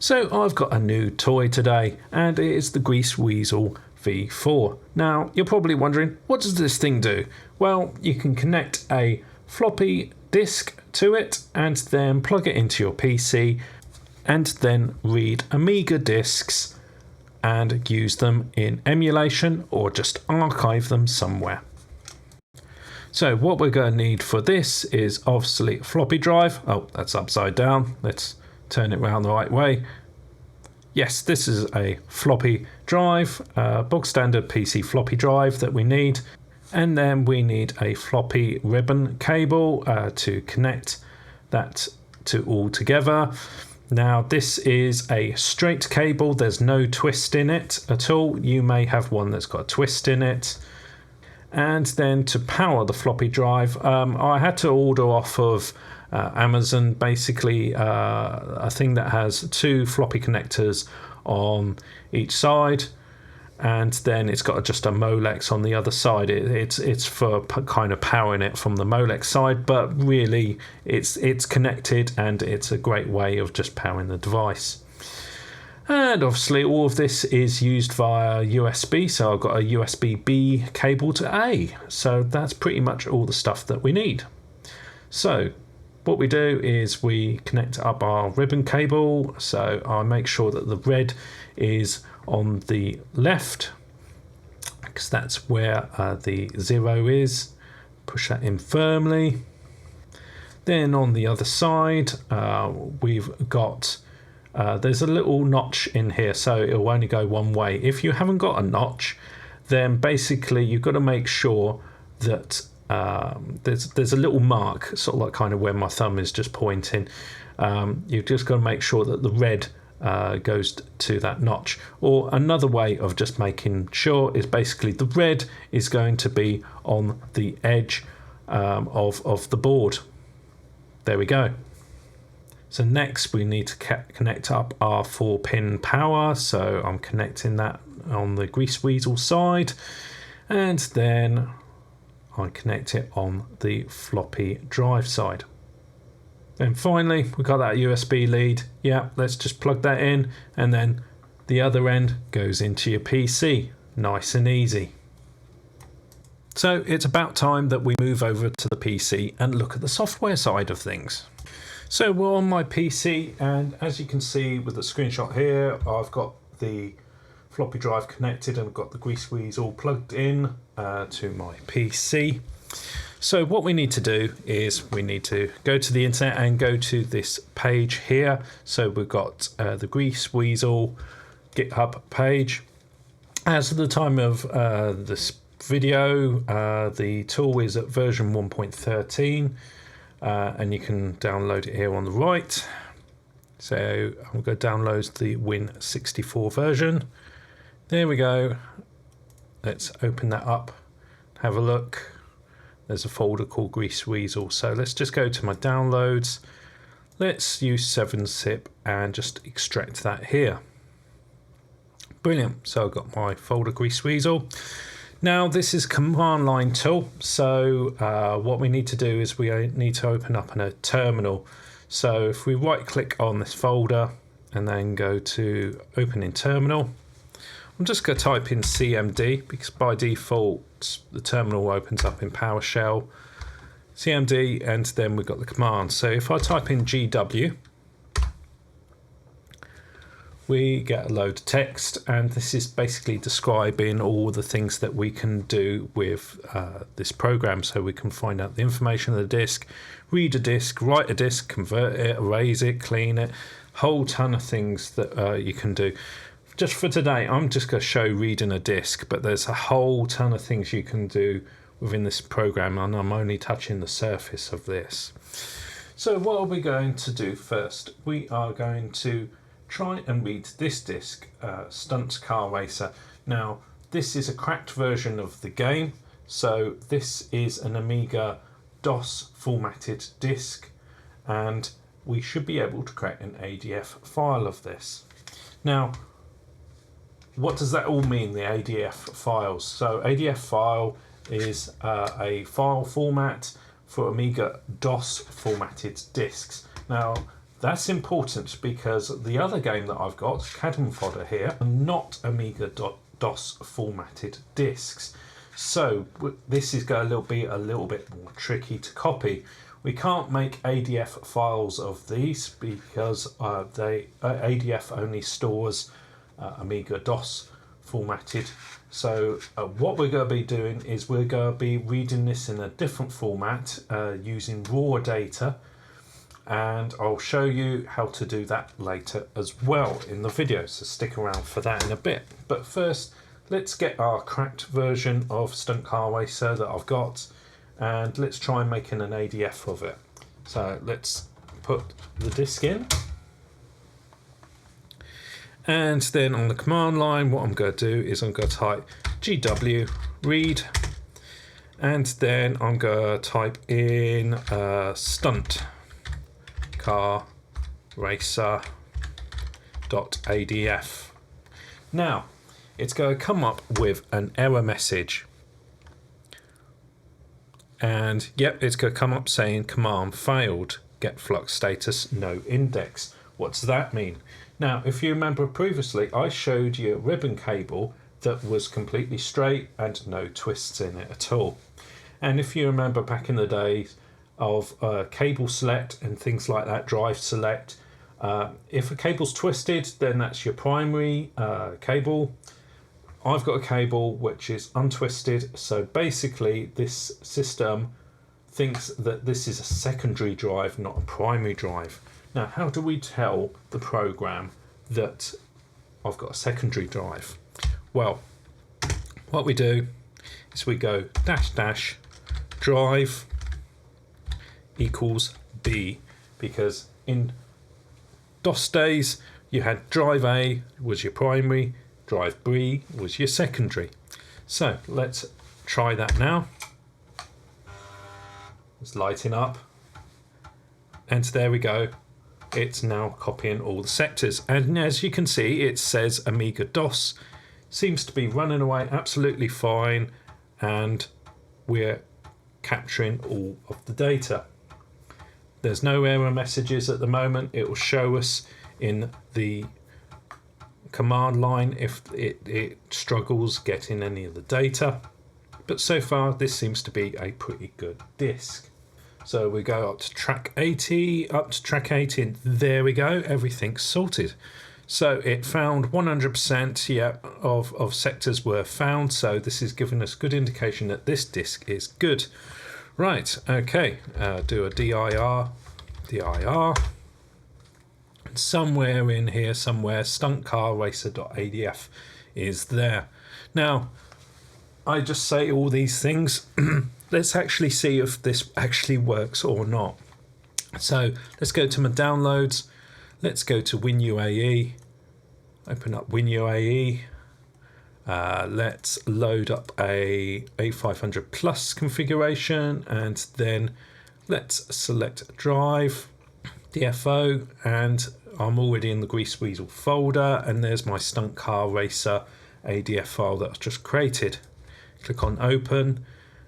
So I've got a new toy today, and it is the Greaseweazle V4. Now you're probably wondering, what does this thing do? Well, you can connect a floppy disk to it and then plug it into your PC and then read Amiga discs and use them in emulation or just archive them somewhere. So what we're going to need for this is obviously a floppy drive. Oh, that's upside down. Let's turn it around the right way. Yes, this is a floppy drive, bog standard PC floppy drive that we need. And then we need a floppy ribbon cable to connect that to all together. Now this is a straight cable, there's no twist in it at all. You may have one that's got a twist in it. And then to power the floppy drive, I had to order off of Amazon basically a thing that has two floppy connectors on each side, and then it's got just a Molex on the other side. It's for kind of powering it from the Molex side, but really it's connected and it's a great way of just powering the device. And obviously all of this is used via USB, so I've got a USB-B cable to A. So that's pretty much all the stuff that we need. So what we do is we connect up our ribbon cable. So I make sure that the red is on the left, because that's where the 0 is. Push that in firmly. Then on the other side, we've got there's a little notch in here, so it'll only go one way. If you haven't got a notch, then basically you've got to make sure that there's a little mark, sort of like kind of where my thumb is just pointing. You've just got to make sure that the red goes to that notch. Or another way of just making sure is basically the red is going to be on the edge of the board. There we go. So next we need to connect up our 4-pin power. So I'm connecting that on the Greaseweazle side, and then I connect it on the floppy drive side. Then finally we've got that USB lead. Yeah, let's just plug that in, and then the other end goes into your PC. Nice and easy. So it's about time that we move over to the PC and look at the software side of things. So we're on my PC, and as you can see with the screenshot here, I've got the floppy drive connected and I've got the Greaseweazle plugged in to my PC. So what we need to do is we need to go to the internet and go to this page here. So we've got the Greaseweazle GitHub page. As of the time of this video, the tool is at version 1.13. And you can download it here on the right. So I'm going to download the Win64 version. There we go. Let's open that up, have a look. There's a folder called Greaseweazle. So let's just go to my downloads. Let's use 7-zip and just extract that here. Brilliant. So I've got my folder Greaseweazle. Now this is command line tool, so what we need to do is we need to open up a terminal. So if we right click on this folder and then go to open in terminal, I'm just going to type in CMD because by default the terminal opens up in PowerShell. CMD, and then we've got the command. So if I type in GW, we get a load of text, and this is basically describing all the things that we can do with this program. So we can find out the information of the disk, read a disk, write a disk, convert it, erase it, clean it, whole ton of things that you can do. Just for today, I'm just going to show reading a disk, but there's a whole ton of things you can do within this program, and I'm only touching the surface of this. So what are we going to do first? We are going to try and read this disc, Stunt Car Racer. Now this is a cracked version of the game, so this is an Amiga DOS formatted disc, and we should be able to create an ADF file of this. Now what does that all mean, the ADF files? So ADF file is a file format for Amiga DOS formatted discs. Now That's important because the other game that I've got, Cadam Fodder here, are not AmigaDOS formatted discs. So this is going to be a little bit more tricky to copy. We can't make ADF files of these because ADF only stores AmigaDOS formatted. So what we're going to be doing is we're going to be reading this in a different format using raw data, and I'll show you how to do that later as well in the video, so stick around for that in a bit. But first, let's get our cracked version of Stunt Car Racer that I've got, and let's try making an ADF of it. So let's put the disk in, and then on the command line what I'm going to do is I'm going to type GW read, and then I'm going to type in stunt car racer.adf. Now it's going to come up with an error message, and yep, it's going to come up saying command failed, get flux status no index. What's that mean? Now if you remember previously I showed you a ribbon cable that was completely straight and no twists in it at all, and if you remember back in the days of cable select and things like that, drive select, if a cable's twisted then that's your primary cable. I've got a cable which is untwisted, so basically this system thinks that this is a secondary drive, not a primary drive. Now how do we tell the program that I've got a secondary drive? Well, what we do is we go -- drive equals B, because in DOS days you had drive A was your primary, drive B was your secondary. So let's try that now. It's lighting up, and there we go. It's now copying all the sectors, and as you can see it says AmigaDOS. Seems to be running away absolutely fine, and we're capturing all of the data. There's no error messages at the moment. It will show us in the command line if it struggles getting any of the data, but so far this seems to be a pretty good disk. So we go up to track 80, and there we go, everything's sorted. So it found 100%, yeah, of sectors were found, so this is giving us good indication that this disk is good. Right, okay, do a dir, and somewhere in here, stuntcarracer.adf is there. Now, I just say all these things. Let's actually see if this actually works or not. So let's go to my downloads. Let's go to WinUAE. Open up WinUAE. Let's load up a A500 Plus configuration, and then let's select drive, DFO, and I'm already in the Greaseweazle folder, and there's my Stunt Car Racer ADF file that I've just created. Click on open,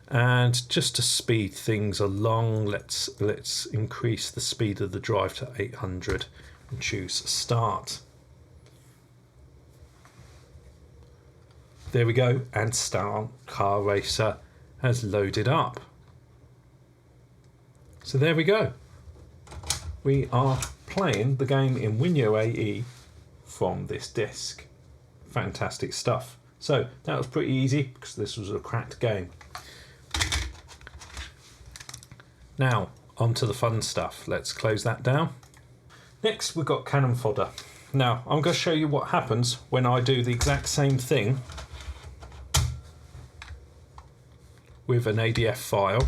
and just to speed things along, let's increase the speed of the drive to 800 and choose start. There we go, and Stunt Car Racer has loaded up. So there we go. We are playing the game in WinUAE from this disk. Fantastic stuff. So that was pretty easy because this was a cracked game. Now on to the fun stuff. Let's close that down. Next we've got Cannon Fodder. Now I'm going to show you what happens when I do the exact same thing with an ADF file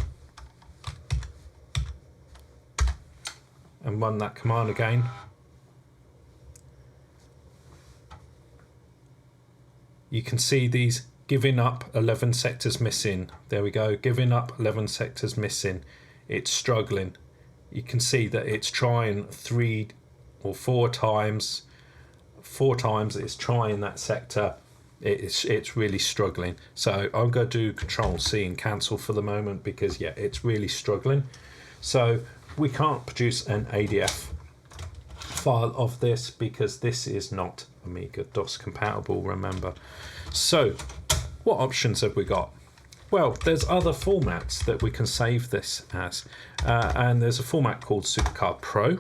and run that command again. You can see these giving up 11 sectors missing. There we go, giving up 11 sectors missing. It's struggling. You can see that it's trying 3 or 4 times. 4 times it's trying that sector. It's really struggling. So I'm going to do Control C and cancel for the moment because yeah, it's really struggling. So we can't produce an ADF file of this because this is not AmigaDOS compatible, remember. So what options have we got? Well, there's other formats that we can save this as, and there's a format called Supercard Pro,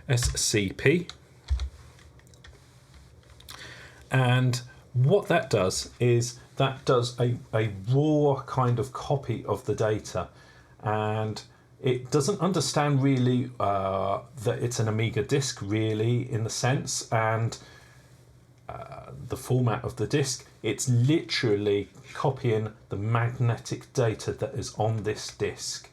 SCP, and what that does is that does a raw kind of copy of the data, and it doesn't understand really that it's an Amiga disk really in the sense, and the format of the disk, it's literally copying the magnetic data that is on this disk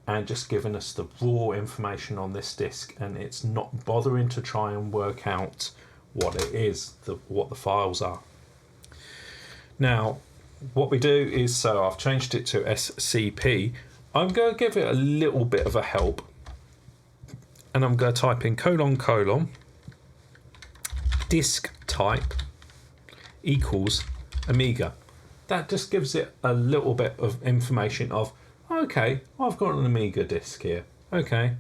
and just giving us the raw information on this disk, and it's not bothering to try and work out what it is, what the files are. Now what we do is, so I've changed it to SCP. I'm going to give it a little bit of a help, and I'm going to type in : disk type equals Amiga. That just gives it a little bit of information of, okay, I've got an Amiga disk here. Okay,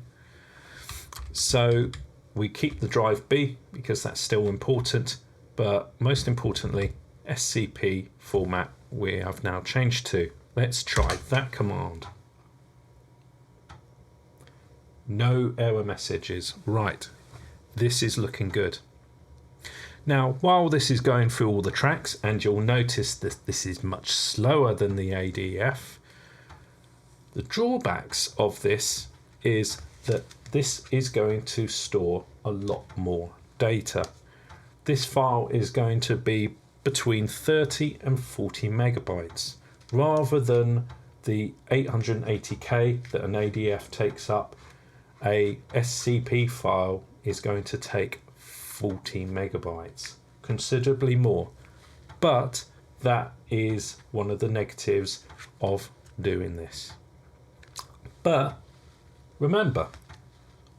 so we keep the drive B because that's still important, but most importantly, SCP format we have now changed to. Let's try that command. No error messages. Right, this is looking good. Now, while this is going through all the tracks, and you'll notice that this is much slower than the ADF, the drawbacks of this is that this is going to store a lot more data. This file is going to be between 30 and 40 megabytes, rather than the 880k that an ADF takes up. A SCP file is going to take 40 megabytes, considerably more, but that is one of the negatives of doing this. But remember,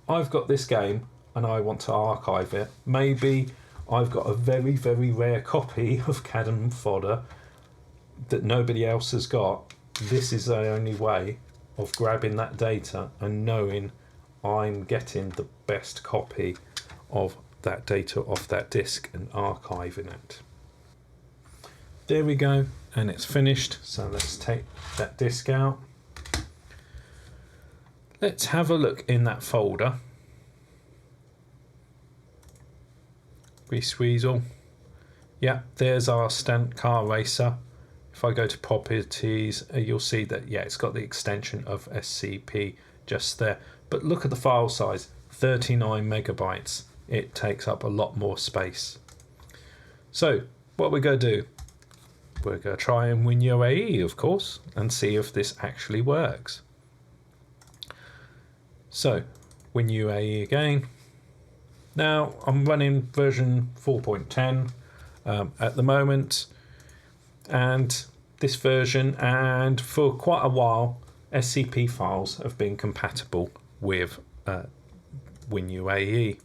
I've got this game and I want to archive it. Maybe I've got a very, very rare copy of Cannon Fodder that nobody else has got. This is the only way of grabbing that data and knowing I'm getting the best copy of that data off that disk and archiving it. There we go, and it's finished. So let's take that disk out. Let's have a look in that folder. Greaseweazle. Yeah, there's our stunt car racer. If I go to properties, you'll see that, yeah, it's got the extension of SCP just there. But look at the file size, 39 megabytes. It takes up a lot more space. So what we're going to do, we're going to try and WinUAE, of course, and see if this actually works. So WinUAE again. Now I'm running version 4.10 at the moment, and this version, and for quite a while, SCP files have been compatible with WinUAE.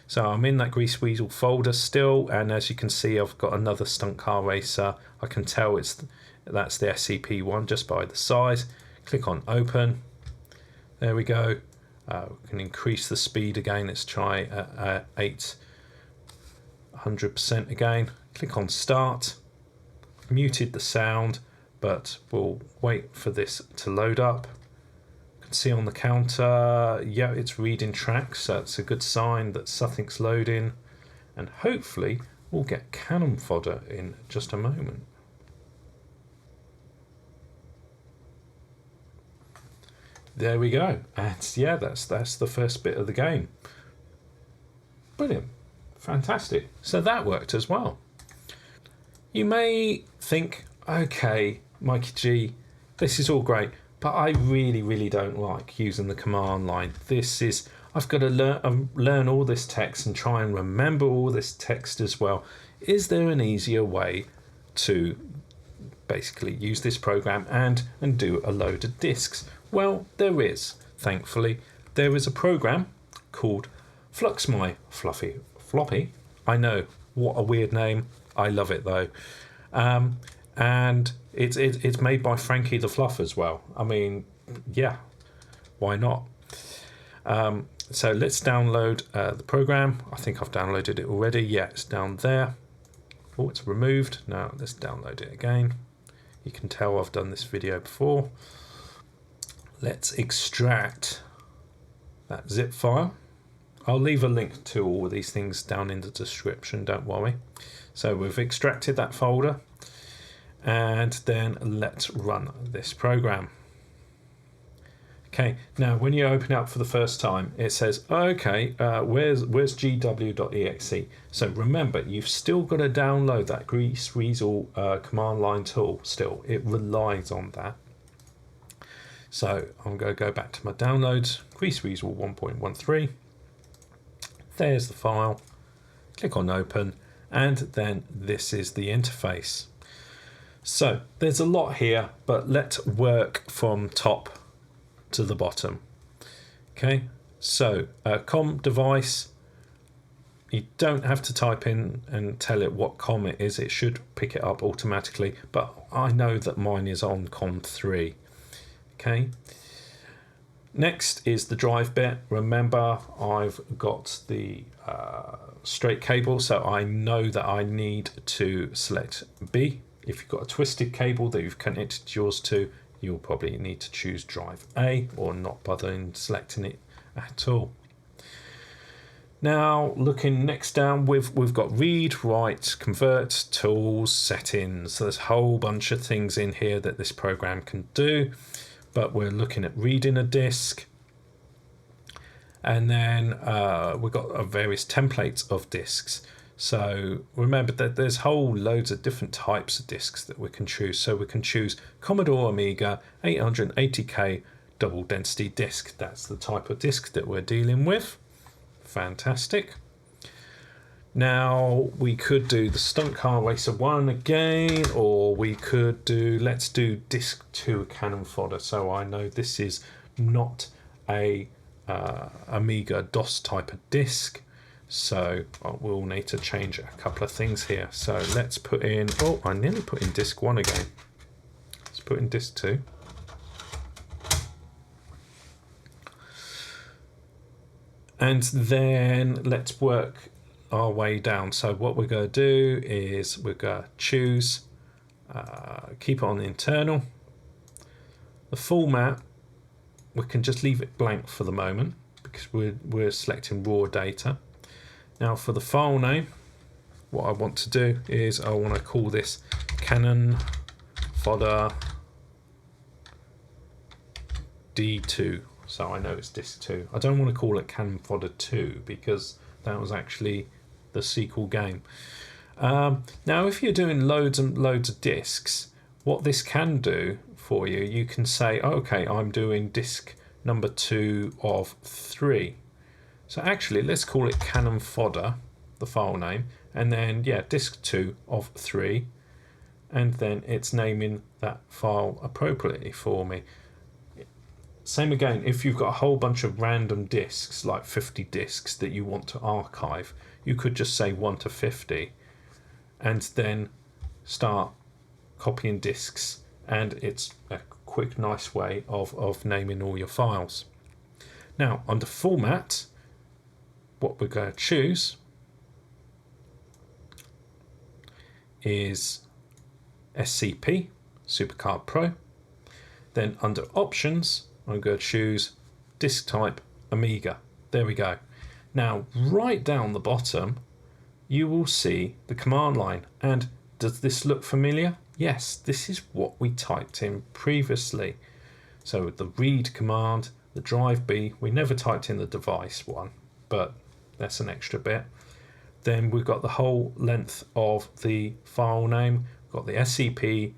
So I'm in that Greaseweazle folder still, and as you can see, I've got another stunt car racer. I can tell that's the SCP one just by the size. Click on open. There we go. We can increase the speed again. Let's try at 800% again. Click on start. Muted the sound, but we'll wait for this to load up. You can see on the counter, yeah, it's reading tracks, so it's a good sign that something's loading, and hopefully we'll get Cannon Fodder in just a moment. There we go, and yeah, that's the first bit of the game. Brilliant, fantastic. So that worked as well. You may think, okay, Mikey G, this is all great, but I really don't like using the command line. I've got to learn all this text and try and remember all this text as well. Is there an easier way to basically use this program and do a load of disks? Well, there is, thankfully. There is a program called Flux My Fluffy Floppy. I know, what a weird name. I love it though. And it's made by Frankie the Fluff as well. I mean, yeah, why not? So let's download the program. I think I've downloaded it already. Yeah, it's down there. Oh, it's removed. Now let's download it again. You can tell I've done this video before. Let's extract that zip file. I'll leave a link to all of these things down in the description, don't worry. So we've extracted that folder, and then let's run this program. Okay, now when you open it up for the first time, it says, okay, where's gw.exe? So remember, you've still got to download that Greaseweazle command line tool still. It relies on that. So I'm going to go back to my downloads, Greaseweazle 1.13. There's the file. Click on open, and then this is the interface. So there's a lot here, but let's work from top to the bottom. Okay, so COM device, you don't have to type in and tell it what COM it is. It should pick it up automatically, but I know that mine is on COM 3. Okay, next is the drive bit. Remember, I've got the straight cable, so I know that I need to select B. If you've got a twisted cable that you've connected yours to, you'll probably need to choose drive A, or not bothering selecting it at all. Now looking next down, we've got read, write, convert, tools, settings. So there's a whole bunch of things in here that this program can do, but we're looking at reading a disk. And then we've got various templates of disks. So remember that there's whole loads of different types of disks that we can choose. So we can choose Commodore Amiga 880K double density disk. That's the type of disk that we're dealing with. Fantastic. Now we could do the Stunt Car Racer 1 again, or we could do, let's do disk 2 cannon fodder. So I know this is not a Amiga DOS type of disk, so we'll need to change a couple of things here. So let's put in, oh, I nearly put in disk 1 again. Let's put in disk 2. And then let's work our way down. So what we're going to do is we're going to choose, keep it on the internal. The format, we can just leave it blank for the moment because we're selecting raw data. Now for the file name, what I want to do is I want to call this cannon fodder D2. So I know it's disk 2. I don't want to call it cannon fodder 2 because that was actually the sequel game. Now if you're doing loads and loads of disks, what this can do for you, you can say, okay, I'm doing disk number 2 of 3. So actually let's call it cannon fodder, the file name, and then yeah, disk 2 of 3, and then it's naming that file appropriately for me. Same again, if you've got a whole bunch of random disks, like 50 disks that you want to archive, you could just say 1 to 50 and then start copying disks, and it's a quick, nice way of naming all your files. Now, under format, what we're going to choose is SCP, Supercard Pro. Then under options, I'm going to choose disk type Amiga. There we go. Now, right down the bottom, you will see the command line. And does this look familiar? Yes, this is what we typed in previously. So the read command, the drive B, we never typed in the device one, but that's an extra bit. Then we've got the whole length of the file name. We've got the SCP, :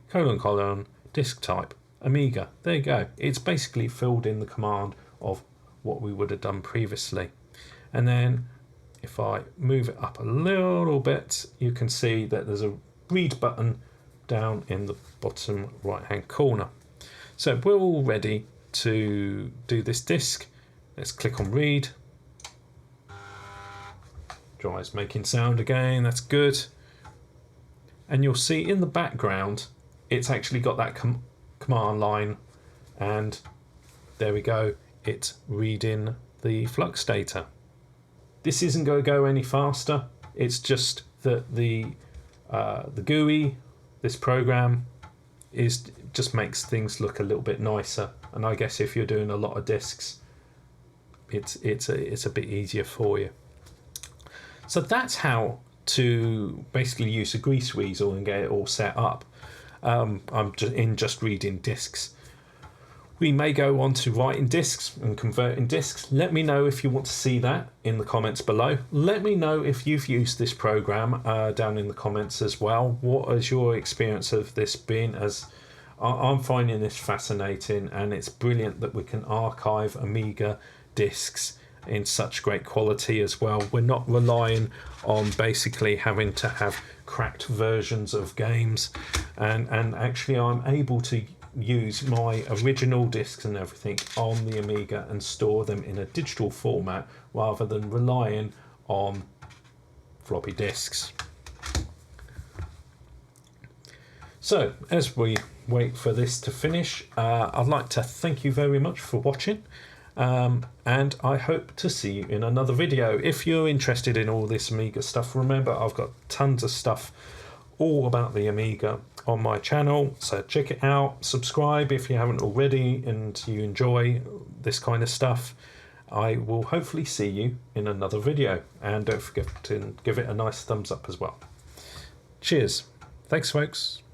disk type Amiga. There you go. It's basically filled in the command of what we would have done previously. And then if I move it up a little bit, you can see that there's a read button down in the bottom right hand corner. So we're all ready to do this disk. Let's click on read. Drive's making sound again, that's good. And you'll see in the background it's actually got that command line, and there we go, it's reading the flux data. This isn't going to go any faster. It's just that the GUI, this program, just makes things look a little bit nicer. And I guess if you're doing a lot of disks, it's a bit easier for you. So that's how to basically use a Greaseweazle and get it all set up. I'm just reading disks. We may go on to writing disks and converting disks. Let me know if you want to see that in the comments below. Let me know if you've used this program down in the comments as well. What has your experience of this been? As I'm finding this fascinating, and it's brilliant that we can archive Amiga disks in such great quality as well. We're not relying on basically having to have cracked versions of games, and actually I'm able to use my original discs and everything on the Amiga and store them in a digital format rather than relying on floppy disks. So as we wait for this to finish, I'd like to thank you very much for watching, and I hope to see you in another video. If you're interested in all this Amiga stuff, remember I've got tons of stuff all about the Amiga on my channel, so check it out. Subscribe if you haven't already and you enjoy this kind of stuff. I will hopefully see you in another video, and don't forget to give it a nice thumbs up as well. Cheers. Thanks folks.